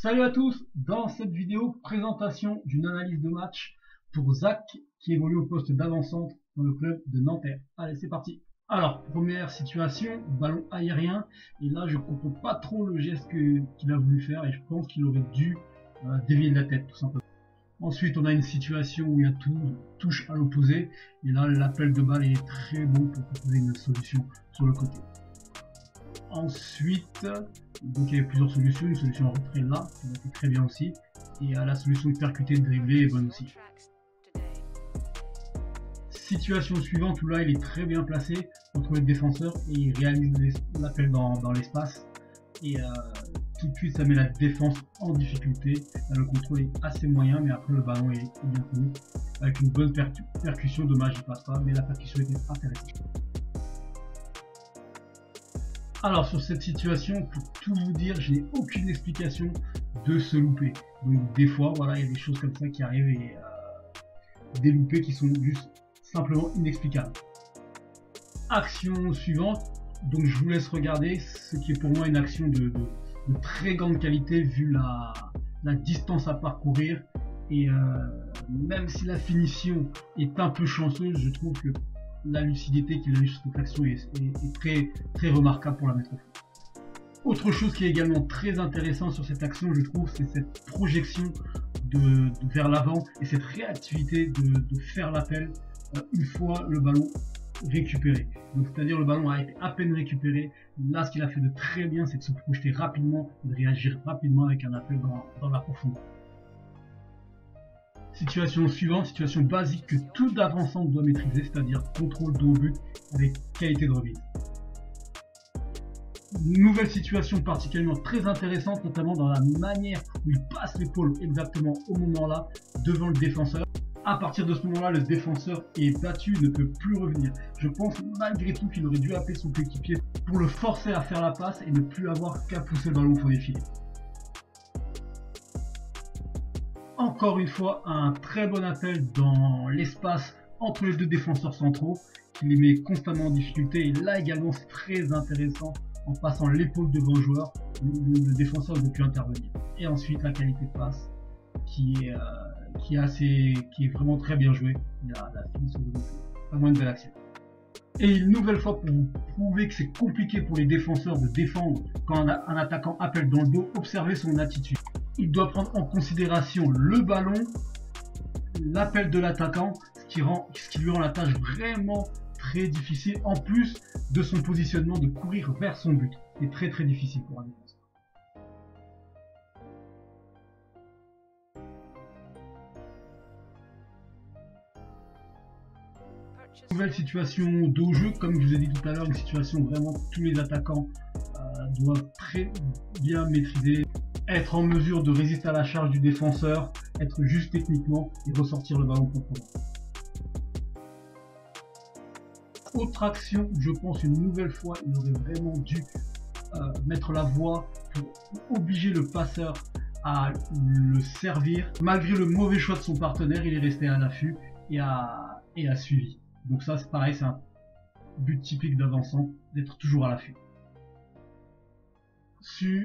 Salut à tous, dans cette vidéo, présentation d'une analyse de match pour Zach qui évolue au poste d'avant-centre dans le club de Nanterre. Allez, c'est parti. Alors, première situation, ballon aérien, et là je comprends pas trop le geste qu'il a voulu faire et je pense qu'il aurait dû dévier de la tête tout simplement. Ensuite, on a une situation où il y a touche à l'opposé, et là l'appel de balle est très bon pour proposer une solution sur le côté. Ensuite, donc il y avait plusieurs solutions, une solution en retrait là, qui a été très bien aussi, et la solution de percuter de dribbler est bonne aussi. Situation suivante où là il est très bien placé entre les défenseurs et il réalise l'appel dans l'espace, et tout de suite ça met la défense en difficulté. Là, le contrôle est assez moyen, mais après le ballon est bien tenu, avec une bonne percussion. Dommage il passe pas, mais la percussion était intéressante. Alors sur cette situation, pour tout vous dire, je n'ai aucune explication de ce loupé. Donc des fois, voilà, il y a des choses comme ça qui arrivent et des loupés qui sont juste simplement inexplicables. Action suivante, donc je vous laisse regarder ce qui est pour moi une action de très grande qualité vu la distance à parcourir, et même si la finition est un peu chanceuse, je trouve que la lucidité qu'il a eu sur cette action est très remarquable pour la mettre au fond. Autre chose qui est également très intéressant sur cette action, je trouve, c'est cette projection vers l'avant et cette réactivité de faire l'appel une fois le ballon récupéré. Donc c'est-à-dire le ballon a été à peine récupéré. Là, ce qu'il a fait de très bien, c'est de se projeter rapidement et de réagir rapidement avec un appel dans la profondeur. Situation suivante, situation basique que tout avant-centre doit maîtriser, c'est-à-dire contrôle dos au but avec qualité de remise. Nouvelle situation particulièrement très intéressante, notamment dans la manière où il passe l'épaule exactement au moment là devant le défenseur. À partir de ce moment-là, le défenseur est battu, ne peut plus revenir. Je pense malgré tout qu'il aurait dû appeler son coéquipier pour le forcer à faire la passe et ne plus avoir qu'à pousser le ballon au fond des filets. Encore une fois, un très bon appel dans l'espace entre les deux défenseurs centraux qui les met constamment en difficulté, et là également c'est très intéressant, en passant l'épaule devant le joueur, le défenseur ne peut plus intervenir. Et ensuite la qualité de passe qui est vraiment très bien jouée. Il y a la finition de vraiment une belle action. Et une nouvelle fois, pour vous prouver que c'est compliqué pour les défenseurs de défendre quand un attaquant appelle dans le dos, observez son attitude. Il doit prendre en considération le ballon, l'appel de l'attaquant, ce qui lui rend la tâche vraiment très difficile, en plus de son positionnement de courir vers son but. C'est très difficile pour un défenseur. Nouvelle situation de jeu, comme je vous ai dit tout à l'heure, une situation vraiment que tous les attaquants doivent très bien maîtriser. Être en mesure de résister à la charge du défenseur, être juste techniquement et ressortir le ballon proprement. Autre action, je pense une nouvelle fois, il aurait vraiment dû mettre la voie pour obliger le passeur à le servir. Malgré le mauvais choix de son partenaire, il est resté à l'affût et a suivi. Donc ça c'est pareil, c'est un but typique d'avant-centre, d'être toujours à l'affût.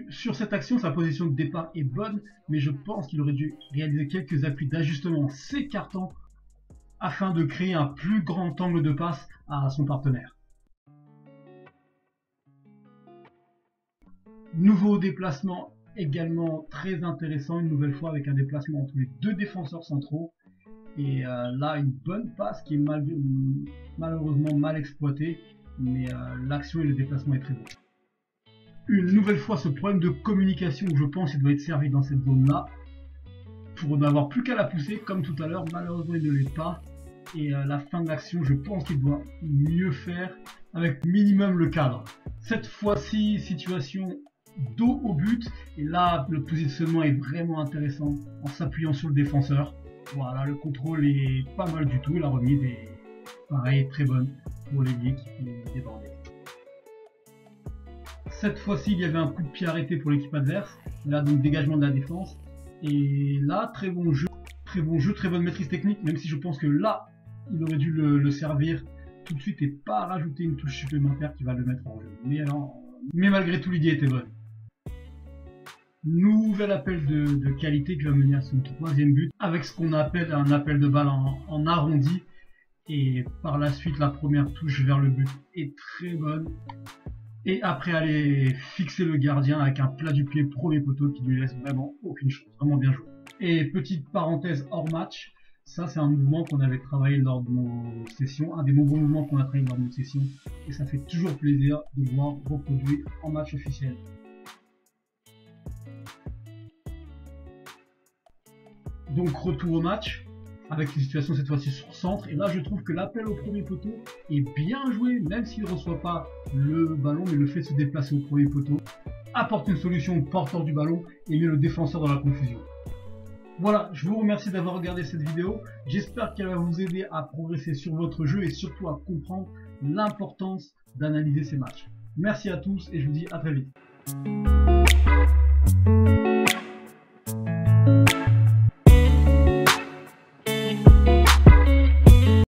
Sur cette action, sa position de départ est bonne, mais je pense qu'il aurait dû réaliser quelques appuis d'ajustement en s'écartant afin de créer un plus grand angle de passe à son partenaire. Nouveau déplacement également très intéressant, une nouvelle fois avec un déplacement entre les deux défenseurs centraux. Et là, une bonne passe qui est malheureusement mal exploitée, mais l'action et le déplacement est très bon. Une nouvelle fois, ce problème de communication où je pense qu'il doit être servi dans cette zone-là, pour n'avoir plus qu'à la pousser, comme tout à l'heure, malheureusement il ne l'est pas. Et la fin de l'action, je pense qu'il doit mieux faire avec minimum le cadre. Cette fois-ci, situation dos au but, et là le positionnement est vraiment intéressant en s'appuyant sur le défenseur. Voilà, le contrôle est pas mal du tout, la remise est pareil, très bonne pour l'ailier qui est débordé. Cette fois-ci, il y avait un coup de pied arrêté pour l'équipe adverse. Là, donc dégagement de la défense. Et là, très bon jeu, très bonne maîtrise technique, même si je pense que là, il aurait dû le servir tout de suite et pas rajouter une touche supplémentaire qui va le mettre en jeu. Mais malgré tout, l'idée était bonne. Nouvel appel de qualité qui va mener à son troisième but avec ce qu'on appelle un appel de balle en arrondi. Et par la suite, la première touche vers le but est très bonne. Et après aller fixer le gardien avec un plat du pied premier poteau qui lui laisse vraiment aucune chance. Vraiment bien joué. Et petite parenthèse hors match, ça c'est un mouvement qu'on avait travaillé lors de nos sessions, un des nombreux mouvements qu'on a travaillé lors de nos sessions. Et ça fait toujours plaisir de le voir reproduit en match officiel. Donc retour au match, avec une situation cette fois-ci sur centre, et là je trouve que l'appel au premier poteau est bien joué, même s'il ne reçoit pas le ballon, mais le fait de se déplacer au premier poteau apporte une solution au porteur du ballon et met le défenseur dans la confusion. Voilà, je vous remercie d'avoir regardé cette vidéo, j'espère qu'elle va vous aider à progresser sur votre jeu et surtout à comprendre l'importance d'analyser ces matchs. Merci à tous et je vous dis à très vite.